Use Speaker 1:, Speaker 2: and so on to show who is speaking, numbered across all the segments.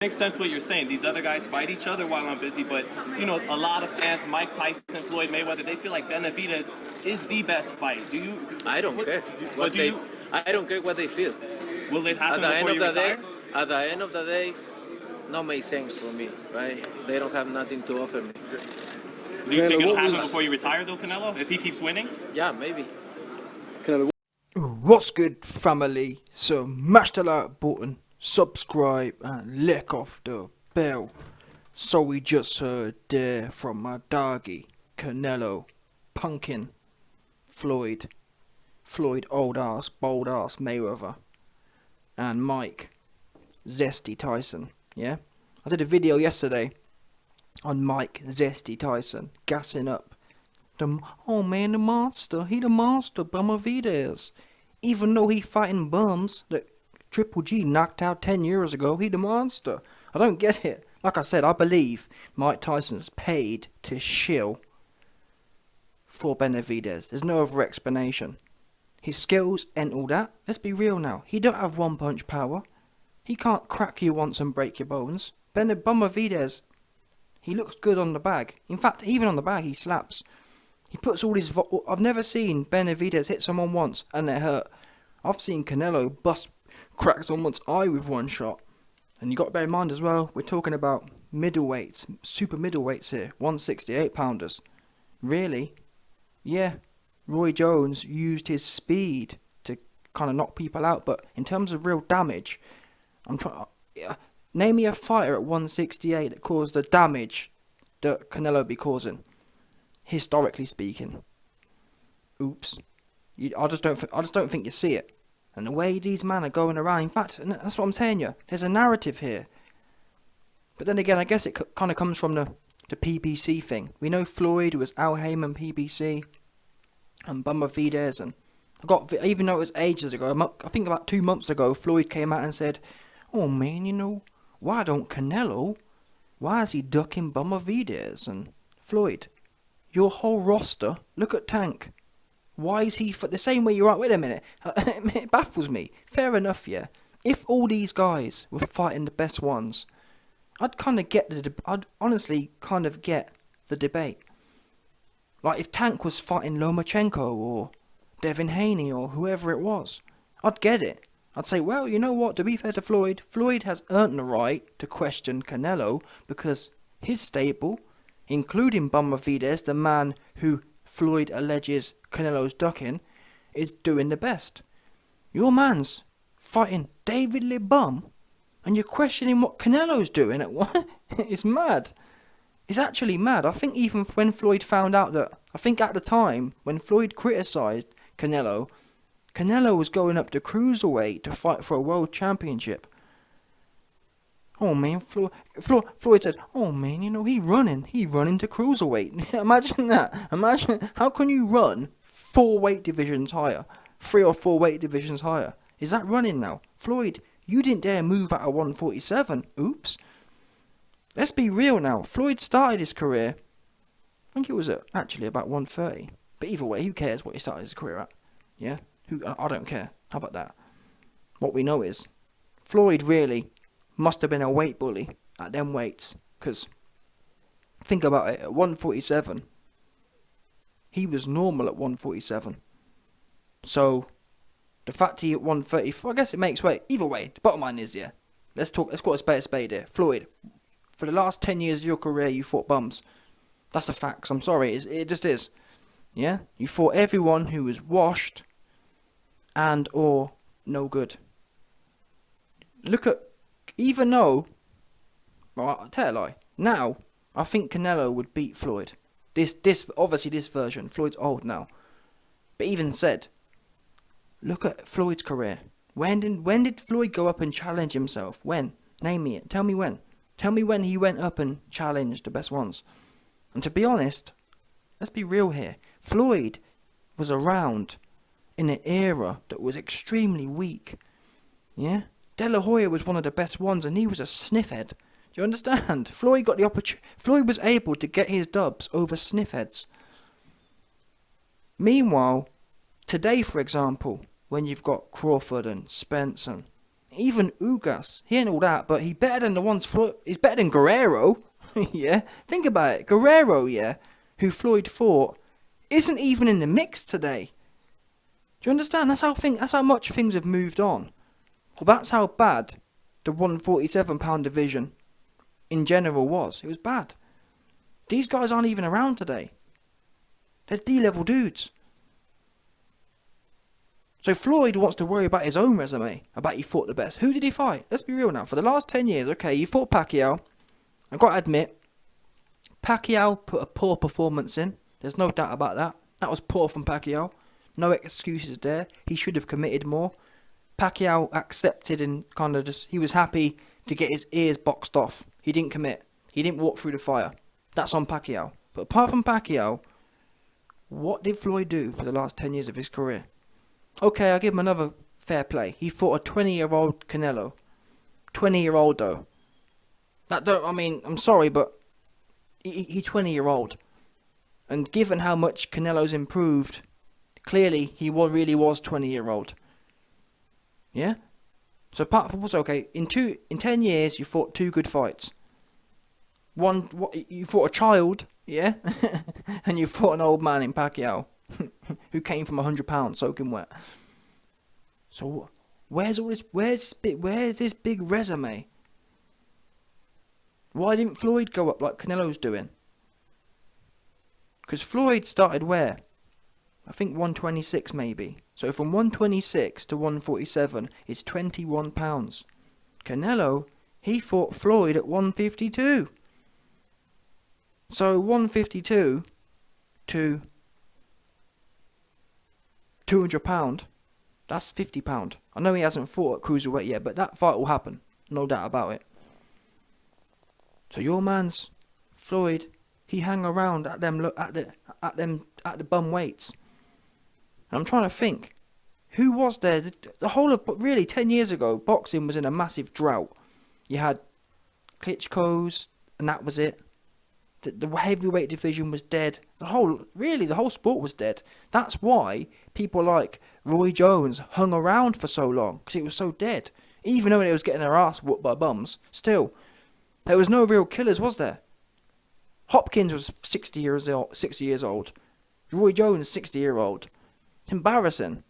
Speaker 1: makes sense what you're saying. These other guys fight each other while I'm busy, but you know, a lot of fans, Mike Tyson, Floyd Mayweather, they feel like Benavidez is the best fight. Do you?
Speaker 2: I don't care
Speaker 1: What do you?
Speaker 2: I don't care what they feel.
Speaker 1: Will it happen
Speaker 2: At the end
Speaker 1: before
Speaker 2: of
Speaker 1: you
Speaker 2: the day,
Speaker 1: retire?
Speaker 2: at the end of the day, no makes sense for me, right? They don't have nothing to offer me.
Speaker 1: Do you think it'll happen before you retire, though, Canelo? If he keeps winning?
Speaker 2: Yeah, maybe.
Speaker 3: What's good, family? So smash the like button, subscribe, and lick off the bell. So we just heard there from my doggy, Canelo, punkin, Floyd, old ass, bold ass Mayweather, and Mike, zesty Tyson. Yeah, I did a video yesterday on Mike Zesty Tyson, gassing up. Oh man, the monster, he the monster, Bumavidez. Even though he fighting bums that Triple G knocked out 10 years ago, he the monster. I don't get it. Like I said, I believe Mike Tyson's paid to shill for Benavidez. There's no other explanation. His skills and all that, let's be real now. He don't have one punch power. He can't crack you once and break your bones. Bumavidez, he looks good on the bag. In fact, even on the bag, he slaps. He puts all his... I've never seen Benavidez hit someone once and it hurt. I've seen Canelo crack someone's eye with one shot. And you got to bear in mind as well, we're talking about middleweights, super middleweights here, 168 pounders. Really? Yeah, Roy Jones used his speed to kind of knock people out, but in terms of real damage, I'm trying... name me a fighter at 168 that caused the damage that Canelo be causing. Historically speaking, oops, I just don't think you see it, and the way these men are going around. In fact, and that's what I'm telling you. There's a narrative here, but then again, I guess it kind of comes from the PBC thing. We know Floyd was Al Heyman PBC, and Bumavidez, and even though it was ages ago, I think about 2 months ago, Floyd came out and said, "Oh man, you know, why don't Canelo? Why is he ducking Bumavidez?" And Floyd, your whole roster, look at Tank. Why is he the same way you are? Wait a minute. It baffles me. Fair enough, yeah. If all these guys were fighting the best ones, I'd honestly kind of get the debate. Like if Tank was fighting Lomachenko or Devin Haney or whoever it was, I'd get it. I'd say, well, you know what, to be fair to Floyd has earned the right to question Canelo because his stable, including Bumavidez, the man who Floyd alleges Canelo's ducking, is doing the best. Your man's fighting David Lee Bum, and you're questioning what Canelo's doing at what? It's mad. It's actually mad. I think even when Floyd found out that, I think at the time, when Floyd criticised Canelo was going up to cruiserweight to fight for a world championship. Oh man, Floyd said, "Oh man, you know, he running to cruiserweight." Imagine that. Imagine, how can you run 4 weight divisions higher? 3 or 4 weight divisions higher. Is that running now? Floyd, you didn't dare move out of 147. Oops. Let's be real now. Floyd started his career, I think it was actually about 130. But either way, who cares what he started his career at? Yeah? I don't care. How about that? What we know is, Floyd really must have been a weight bully at them weights, because think about it, at 147 he was normal at 147, so the fact he at 134, I guess it makes weight. Either way, the bottom line is, yeah, let's call a spade here. Floyd, for the last 10 years of your career you fought bums. That's the facts. I'm sorry, it just is. Yeah, you fought everyone who was washed and or no good. Look at, even though, well, I'll tell a lie. Now, I think Canelo would beat Floyd. Obviously this version. Floyd's old now. But even said, look at Floyd's career. When did Floyd go up and challenge himself? When? Name me it. Tell me when. Tell me when he went up and challenged the best ones. And to be honest, let's be real here. Floyd was around in an era that was extremely weak. Yeah? De La Hoya was one of the best ones, and he was a sniffhead. Do you understand? Floyd got the opportunity. Floyd was able to get his dubs over sniffheads. Meanwhile, today, for example, when you've got Crawford and Spence, and Even Ugas, he ain't all that, but he better than the ones Floyd. He's better than Guerrero. Yeah, think about it. Guerrero, yeah, who Floyd fought, isn't even in the mix today. Do you understand? That's how much things have moved on. Well, that's how bad the 147-pound division in general was. It was bad. These guys aren't even around today. They're D-level dudes. So Floyd wants to worry about his own resume, about he fought the best. Who did he fight? Let's be real now. For the last 10 years, okay, you fought Pacquiao. I've got to admit, Pacquiao put a poor performance in. There's no doubt about that. That was poor from Pacquiao. No excuses there. He should have committed more. Pacquiao accepted and kind of he was happy to get his ears boxed off. He didn't commit. He didn't walk through the fire. That's on Pacquiao. But apart from Pacquiao, what did Floyd do for the last 10 years of his career? Okay, I'll give him another fair play. He fought a 20-year-old Canelo. 20-year-old though. I'm sorry, but he's 20-year-old. And given how much Canelo's improved, clearly he really was 20-year-old. Yeah? So apart from what's okay, in 10 years you fought 2 good fights. You fought a child, yeah? And you fought an old man in Pacquiao. Who came from 100 pounds soaking wet. So where's this big resume? Why didn't Floyd go up like Canelo's doing? Because Floyd started where? I think 126 maybe. So from 126 to 147 is 21 pounds. Canelo, he fought Floyd at 152. So 152 to £200, that's £50. I know he hasn't fought at cruiserweight yet, but that fight will happen, no doubt about it. So your man's Floyd, he hang around at the bum weights. And I'm trying to think, who was there? The whole of really 10 years ago, boxing was in a massive drought. You had Klitschko's, and that was it. The heavyweight division was dead. The whole sport was dead. That's why people like Roy Jones hung around for so long, because it was so dead. Even though they was getting their ass whooped by bums, still, there was no real killers, was there? Hopkins was 60 years old. Roy Jones, 60-year-old. It's embarrassing.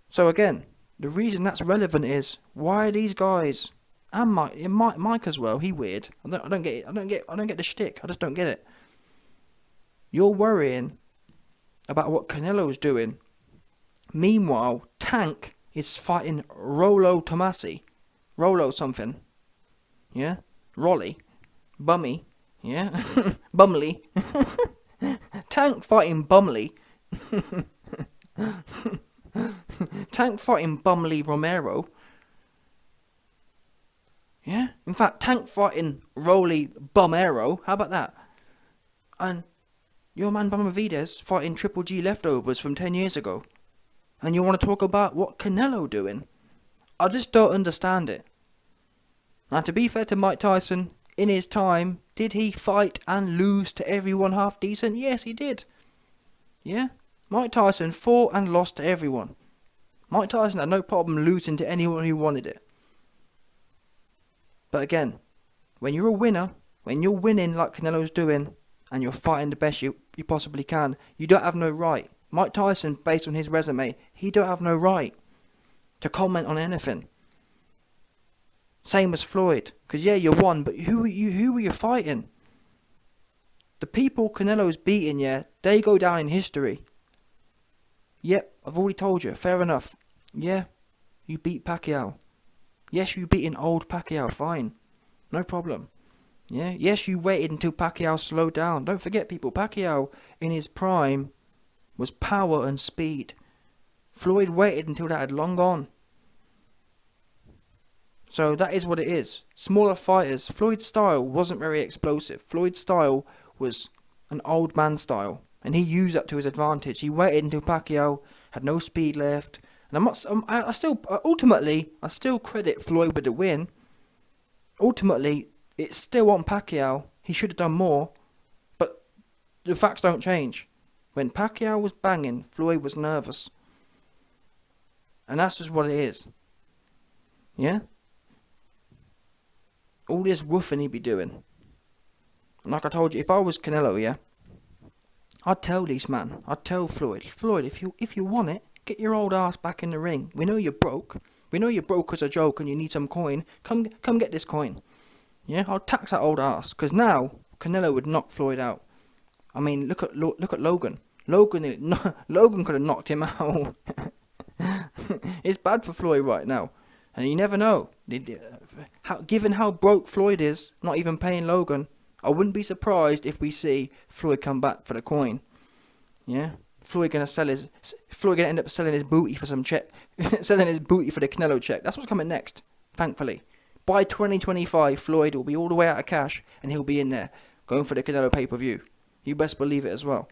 Speaker 3: So again, the reason that's relevant is, why are these guys... And Mike as well. He weird. I don't get it. I don't get the shtick. I just don't get it. You're worrying about what Canelo's doing. Meanwhile, Tank is fighting Rollo Tomasi. Rollo something. Yeah? Rolly. Bummy. Yeah? Bumley. Tank fighting Bumley. Tank fighting Bumley Romero. Yeah? In fact, Tank fighting Rolly Bumero. How about that? And your man Bumavidez fighting Triple G leftovers from 10 years ago. And you want to talk about what Canelo doing? I just don't understand it. Now, to be fair to Mike Tyson, in his time, did he fight and lose to everyone half decent? Yes, he did. Yeah? Mike Tyson fought and lost to everyone. Mike Tyson had no problem losing to anyone who wanted it. But again, when you're a winner, when you're winning like Canelo's doing, and you're fighting the best you possibly can, you don't have no right. Mike Tyson, based on his resume, he don't have no right to comment on anything. Same as Floyd, because yeah, you won, but who are you fighting? The people Canelo's beating, yeah, they go down in history. Yep, I've already told you, fair enough. Yeah, you beat Pacquiao. Yes, you beat an old Pacquiao, fine. No problem. Yeah, yes, you waited until Pacquiao slowed down. Don't forget, people, Pacquiao in his prime was power and speed. Floyd waited until that had long gone. So that is what it is. Smaller fighters. Floyd's style wasn't very explosive. Floyd's style was an old man style, and he used that to his advantage. He waited until Pacquiao had no speed left. And I still credit Floyd with the win. Ultimately, it's still on Pacquiao. He should have done more. But the facts don't change. When Pacquiao was banging, Floyd was nervous. And that's just what it is. Yeah? All this woofing he'd be doing. And like I told you, if I was Canelo, yeah, I'd tell these man, I'd tell Floyd, if you want it, get your old ass back in the ring. We know you're broke. We know you're broke as a joke and you need some coin. Come get this coin. Yeah, I'll tax that old ass. Because now, Canelo would knock Floyd out. I mean, look at Logan. Logan could have knocked him out. It's bad for Floyd right now. And you never know. Given how broke Floyd is, not even paying Logan, I wouldn't be surprised if we see Floyd come back for the coin. Yeah? Floyd gonna end up selling his booty for some check. Selling his booty for the Canelo check. That's what's coming next, thankfully. By 2025, Floyd will be all the way out of cash and he'll be in there going for the Canelo pay-per-view. You best believe it as well.